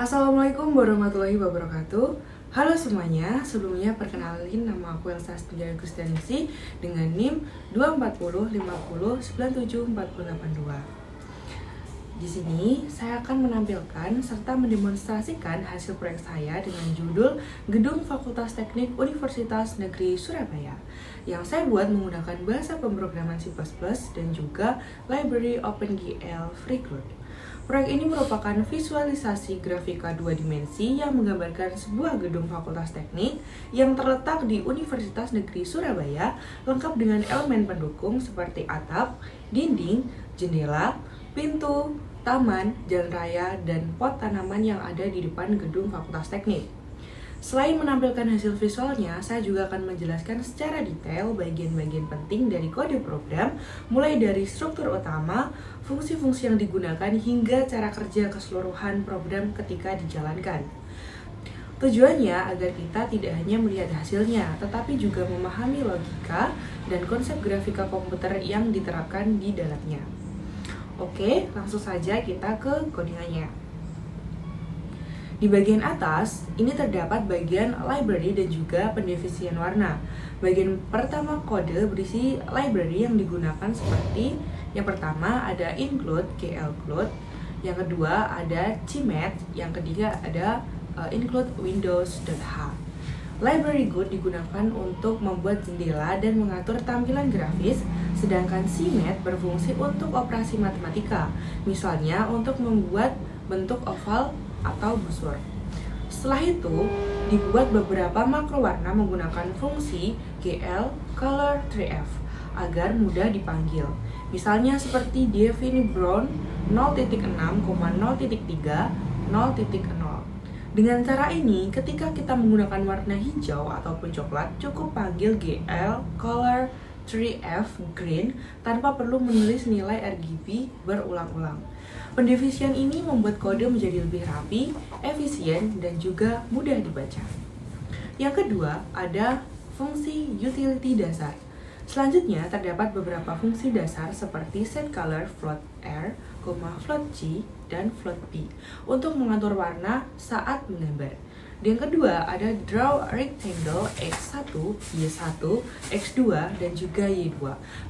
Assalamualaikum warahmatullahi wabarakatuh. Halo semuanya, sebelumnya perkenalin nama aku Elsa Stinjaya Kristianingsih dengan NIM 2405090974082. Di sini saya akan menampilkan serta mendemonstrasikan hasil proyek saya dengan judul Gedung Fakultas Teknik Universitas Negeri Surabaya yang saya buat menggunakan bahasa pemrograman C++ dan juga library OpenGL Freecode. Proyek ini merupakan visualisasi grafika 2 dimensi yang menggambarkan sebuah gedung fakultas teknik yang terletak di Universitas Negeri Surabaya, lengkap dengan elemen pendukung seperti atap, dinding, jendela, pintu, taman, jalan raya, dan pot tanaman yang ada di depan gedung fakultas teknik. Selain menampilkan hasil visualnya, saya juga akan menjelaskan secara detail bagian-bagian penting dari kode program, mulai dari struktur utama, fungsi-fungsi yang digunakan, hingga cara kerja keseluruhan program ketika dijalankan. Tujuannya agar kita tidak hanya melihat hasilnya, tetapi juga memahami logika dan konsep grafika komputer yang diterapkan di dalamnya. Oke, langsung saja kita ke codingannya. Di bagian atas, ini terdapat bagian library dan juga pendefinisan warna. Bagian pertama kode berisi library yang digunakan seperti yang pertama ada include, glclude, yang kedua ada cmat, yang ketiga ada include windows.h. Library good digunakan untuk membuat jendela dan mengatur tampilan grafis, sedangkan cmat berfungsi untuk operasi matematika, misalnya untuk membuat bentuk oval atau busur. Setelah itu, dibuat beberapa makro warna menggunakan fungsi gl color 3f agar mudah dipanggil. Misalnya seperti define brown 0.6,0.3 0.0. Dengan cara ini, ketika kita menggunakan warna hijau ataupun coklat, cukup panggil gl color 3f green tanpa perlu menulis nilai RGB berulang-ulang. Pendefinisan ini membuat kode menjadi lebih rapi, efisien, dan juga mudah dibaca. Yang kedua, ada fungsi utility dasar. Selanjutnya, terdapat beberapa fungsi dasar seperti setColor, floatR, floatG, dan floatB untuk mengatur warna saat menggambar. Yang kedua, ada draw rectangle X1, Y1, X2, dan juga Y2,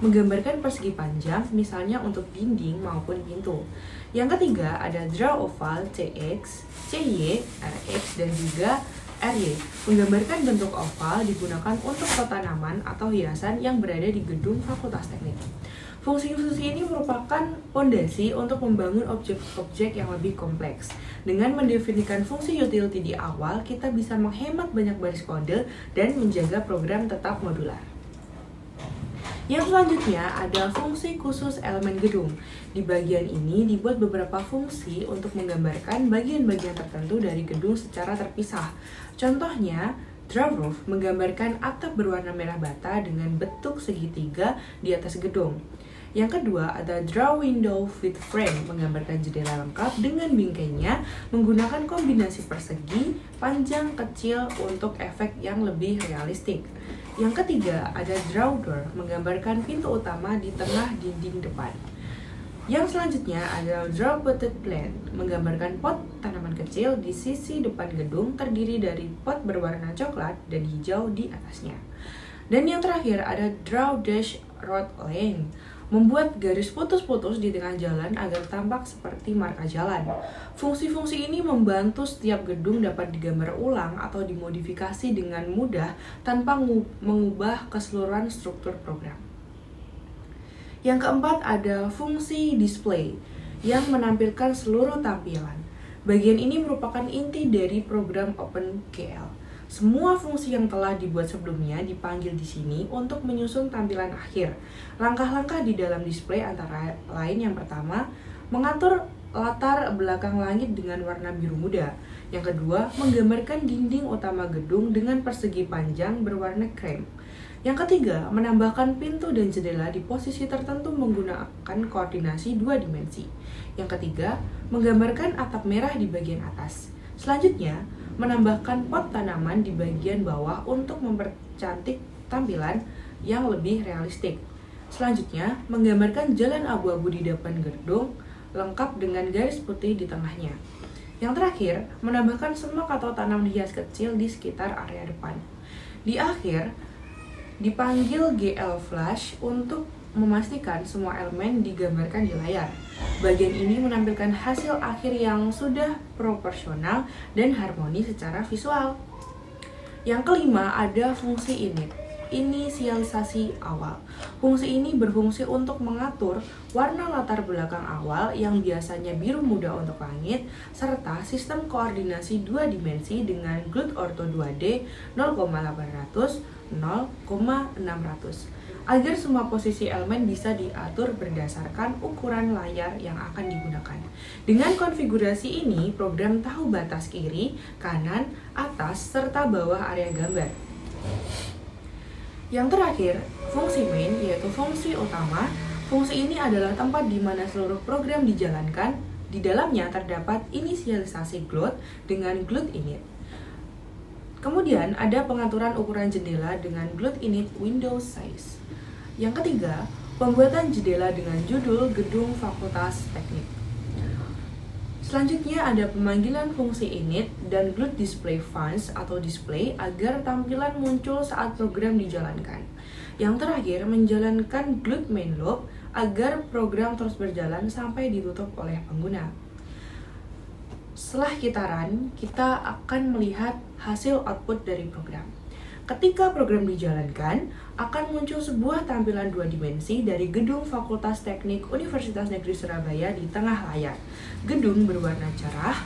menggambarkan persegi panjang, misalnya untuk dinding maupun pintu. Yang ketiga, ada draw oval CX, CY, RX, dan juga RY, menggambarkan bentuk oval digunakan untuk pot tanaman atau hiasan yang berada di gedung Fakultas Teknik. Fungsi-fungsi ini merupakan fondasi untuk membangun objek-objek yang lebih kompleks. Dengan mendefinisikan fungsi utility di awal, kita bisa menghemat banyak baris kode dan menjaga program tetap modular. Yang selanjutnya ada fungsi khusus elemen gedung. Di bagian ini dibuat beberapa fungsi untuk menggambarkan bagian-bagian tertentu dari gedung secara terpisah. Contohnya, draw roof menggambarkan atap berwarna merah bata dengan bentuk segitiga di atas gedung. Yang kedua ada draw window with frame, menggambarkan jendela lengkap dengan bingkainya menggunakan kombinasi persegi, panjang, kecil untuk efek yang lebih realistik. Yang ketiga ada draw door, menggambarkan pintu utama di tengah dinding depan. Yang selanjutnya ada draw potted plant, menggambarkan pot tanaman kecil di sisi depan gedung terdiri dari pot berwarna coklat dan hijau di atasnya. Dan yang terakhir ada draw dash road lane, membuat garis putus-putus di tengah jalan agar tampak seperti marka jalan. Fungsi-fungsi ini membantu setiap gedung dapat digambar ulang atau dimodifikasi dengan mudah tanpa mengubah keseluruhan struktur program. Yang keempat ada fungsi display yang menampilkan seluruh tampilan. Bagian ini merupakan inti dari program OpenGL. Semua fungsi yang telah dibuat sebelumnya dipanggil di sini untuk menyusun tampilan akhir. Langkah-langkah di dalam display antara lain yang pertama, mengatur latar belakang langit dengan warna biru muda. Yang kedua, menggambarkan dinding utama gedung dengan persegi panjang berwarna krem. Yang ketiga, menambahkan pintu dan jendela di posisi tertentu menggunakan koordinasi 2 dimensi. Yang ketiga, menggambarkan atap merah di bagian atas. Selanjutnya, menambahkan pot tanaman di bagian bawah untuk mempercantik tampilan yang lebih realistik. Selanjutnya, menggambarkan jalan abu-abu di depan gedung lengkap dengan garis putih di tengahnya. Yang terakhir, menambahkan semak atau tanaman hias kecil di sekitar area depan. Di akhir, dipanggil GL Flash untuk memastikan semua elemen digambarkan di layar. Bagian ini menampilkan hasil akhir yang sudah proporsional dan harmoni secara visual. Yang kelima ada fungsi init, inisialisasi awal. Fungsi ini berfungsi untuk mengatur warna latar belakang awal yang biasanya biru muda untuk langit, serta sistem koordinasi 2 dimensi dengan GLUT Ortho 2D 0,800, 0,600 agar semua posisi elemen bisa diatur berdasarkan ukuran layar yang akan digunakan. Dengan konfigurasi ini, program tahu batas kiri, kanan, atas, serta bawah area gambar. Yang terakhir, fungsi main yaitu fungsi utama. Fungsi ini adalah tempat di mana seluruh program dijalankan. Di dalamnya terdapat inisialisasi GLUT dengan GLUT init. Kemudian ada pengaturan ukuran jendela dengan GLUT init window size. Yang ketiga, pembuatan jendela dengan judul Gedung Fakultas Teknik. Selanjutnya ada pemanggilan fungsi init dan GLUT display fonts atau display agar tampilan muncul saat program dijalankan. Yang terakhir, menjalankan GLUT main loop agar program terus berjalan sampai ditutup oleh pengguna. Setelah kita run, kita akan melihat hasil output dari program. Ketika program dijalankan, akan muncul sebuah tampilan 2 dimensi dari Gedung Fakultas Teknik Universitas Negeri Surabaya di tengah layar. Gedung berwarna cerah,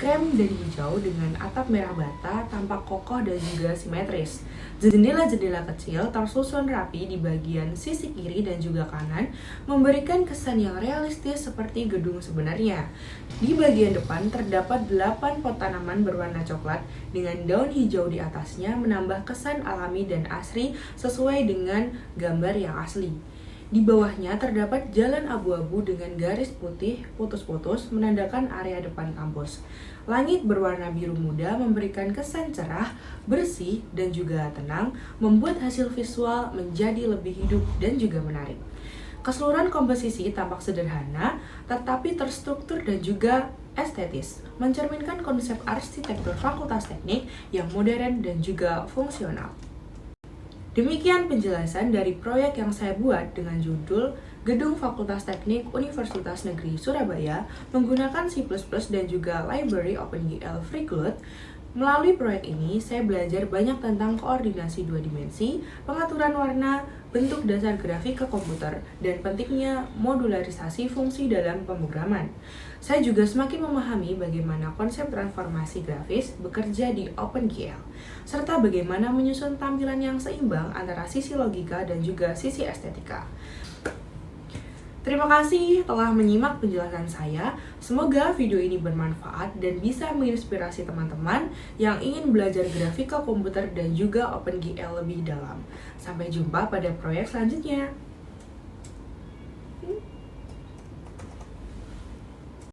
krem dan hijau dengan atap merah bata, tampak kokoh dan juga simetris. Jendela-jendela kecil tersusun rapi di bagian sisi kiri dan juga kanan, memberikan kesan yang realistis seperti gedung sebenarnya. Di bagian depan terdapat 8 pot tanaman berwarna coklat dengan daun hijau di atasnya, menambah kesan alami dan asri sesuai dengan gambar yang asli. Di bawahnya terdapat jalan abu-abu dengan garis putih putus-putus menandakan area depan kampus. Langit berwarna biru muda memberikan kesan cerah, bersih, dan juga tenang, membuat hasil visual menjadi lebih hidup dan juga menarik. Keseluruhan komposisi tampak sederhana, tetapi terstruktur dan juga estetis, mencerminkan konsep arsitektur Fakultas Teknik yang modern dan juga fungsional. Demikian penjelasan dari proyek yang saya buat dengan judul Gedung Fakultas Teknik Universitas Negeri Surabaya menggunakan C++ dan juga library OpenGL FreeGLUT. Melalui proyek ini, saya belajar banyak tentang koordinasi 2 dimensi, pengaturan warna, bentuk dasar grafik ke komputer, dan pentingnya modularisasi fungsi dalam pemrograman. Saya juga semakin memahami bagaimana konsep transformasi grafis bekerja di OpenGL, serta bagaimana menyusun tampilan yang seimbang antara sisi logika dan juga sisi estetika. Terima kasih telah menyimak penjelasan saya. Semoga video ini bermanfaat dan bisa menginspirasi teman-teman yang ingin belajar grafika komputer dan juga OpenGL lebih dalam. Sampai jumpa pada proyek selanjutnya.